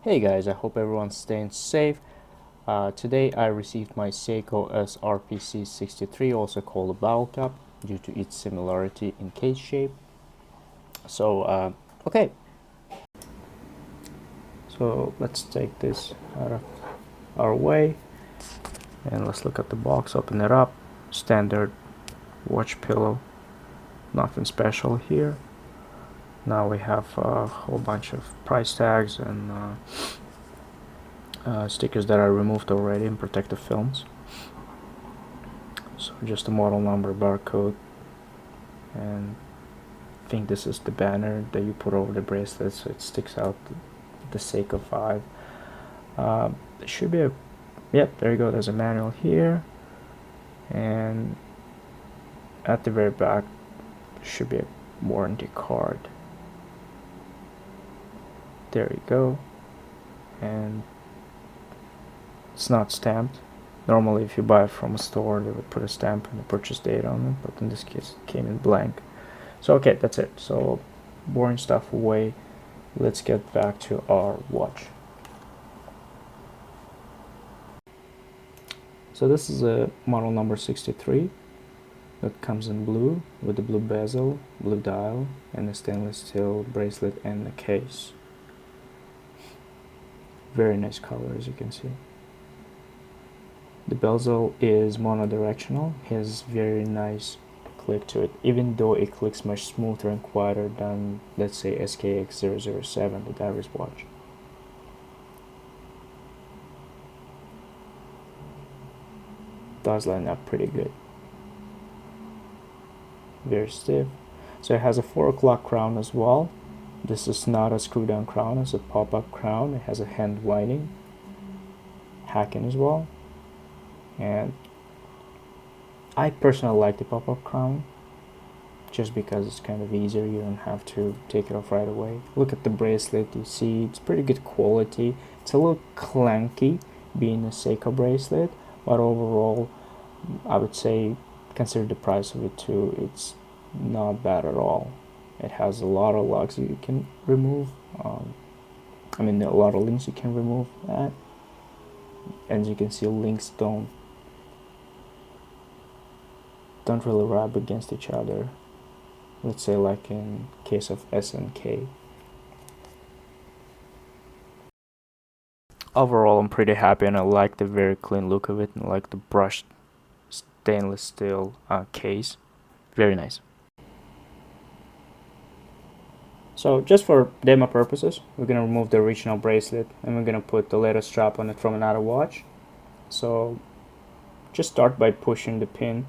Hey guys, I hope everyone's staying safe. Today I received my Seiko SRPC63, also called a bottlecap, due to its similarity in case shape. Okay, so let's take this out of our way and let's look at the box, open it up. Standard watch pillow, nothing special here. Now we have a whole bunch of price tags and stickers that are removed already and protective films. So just a model number, barcode, and I think this is the banner that you put over the bracelet so it sticks out the Seiko 5. There should be a, yep, there you go, there's a manual here, and at the very back there should be a warranty card. There you go, and it's not stamped. Normally if you buy it from a store they would put a stamp and the purchase date on it, but in this case it came in blank. So okay, that's it. So boring stuff away, let's get back to our watch. So this is a model number 63 that comes in blue with the blue bezel, blue dial, and a stainless steel bracelet and the case. Very nice color, as you can see. The bezel is monodirectional, has very nice click to it, even though it clicks much smoother and quieter than, let's say, SKX007, the diver's watch. Does line up pretty good. Very stiff. So it has a 4 o'clock crown as well. This is not a screw down crown, it's a pop-up crown. It has a hand winding, hacking as well. And I personally like the pop-up crown just because it's kind of easier, you don't have to take it off right away. Look at the bracelet, you see it's pretty good quality. It's a little clunky being a Seiko bracelet, but overall I would say, consider the price of it too, it's not bad at all. It has a lot of lugs you can remove, a lot of links you can remove that. As you can see, links don't really rub against each other, let's say like in case of S and K. Overall I'm pretty happy and I like the very clean look of it, and I like the brushed stainless steel case. Very nice. So just for demo purposes, we're gonna remove the original bracelet and we're gonna put the latest strap on it from another watch. So just start by pushing the pin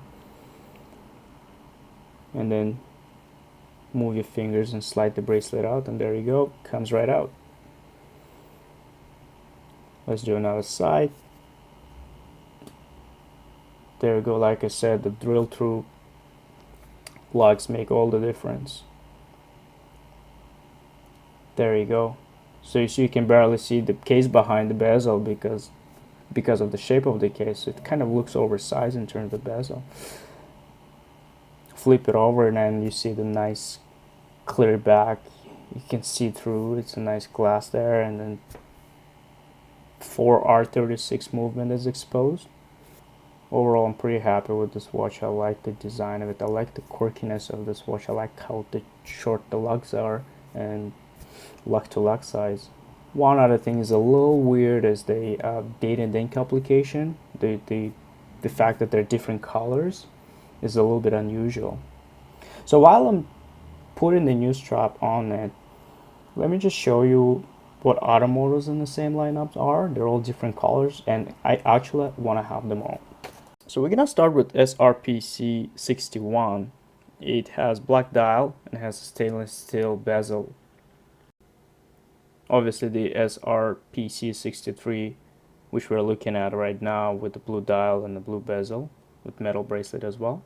and then move your fingers and slide the bracelet out, and there you go, comes right out. Let's do another side. There you go. Like I said, the drill through lugs make all the difference. There you go. So you see, you can barely see the case behind the bezel because of the shape of the case. So it kind of looks oversized in terms of the bezel. Flip it over and then you see the nice clear back. You can see through. It's a nice glass there, and then 4R36 movement is exposed. Overall, I'm pretty happy with this watch. I like the design of it. I like the quirkiness of this watch. I like how short the lugs are and lug to lug size. One other thing is a little weird is the date and ink application. The fact that they're different colors is a little bit unusual. So while I'm putting the new strap on it, let me just show you what other models in the same lineup are. They're all different colors and I actually want to have them all. So we're gonna start with SRPC61. It has black dial and has a stainless steel bezel. Obviously the SRPC63, which we're looking at right now, with the blue dial and the blue bezel with metal bracelet as well.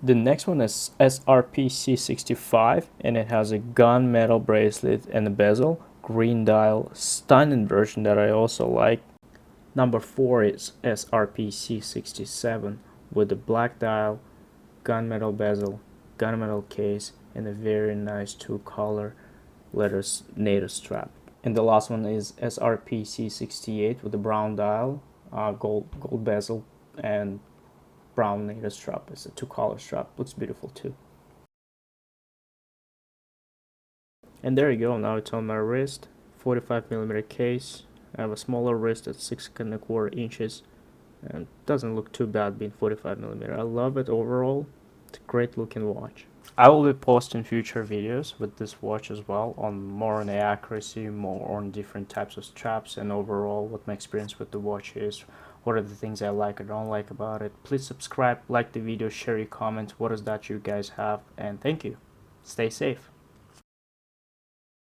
The next one is SRPC65 and it has a gunmetal bracelet and a bezel, green dial, stunning version that I also like. Number 4 is SRPC67 with the black dial, gunmetal bezel, gunmetal case, and a very nice 2-color leather native strap. And the last one is SRPC68 with the brown dial, gold bezel, and brown native strap. It's a 2-color strap. Looks beautiful too. And there you go. Now it's on my wrist. 45mm case. I have a smaller wrist at 6¼ inches, and doesn't look too bad being 45mm. I love it overall. It's a great looking watch. I will be posting future videos with this watch as well, on more on the accuracy, more on different types of straps, and overall what my experience with the watch is, what are the things I like or don't like about it. Please subscribe, like the video, share your comments, what is that you guys have, and thank you. Stay safe.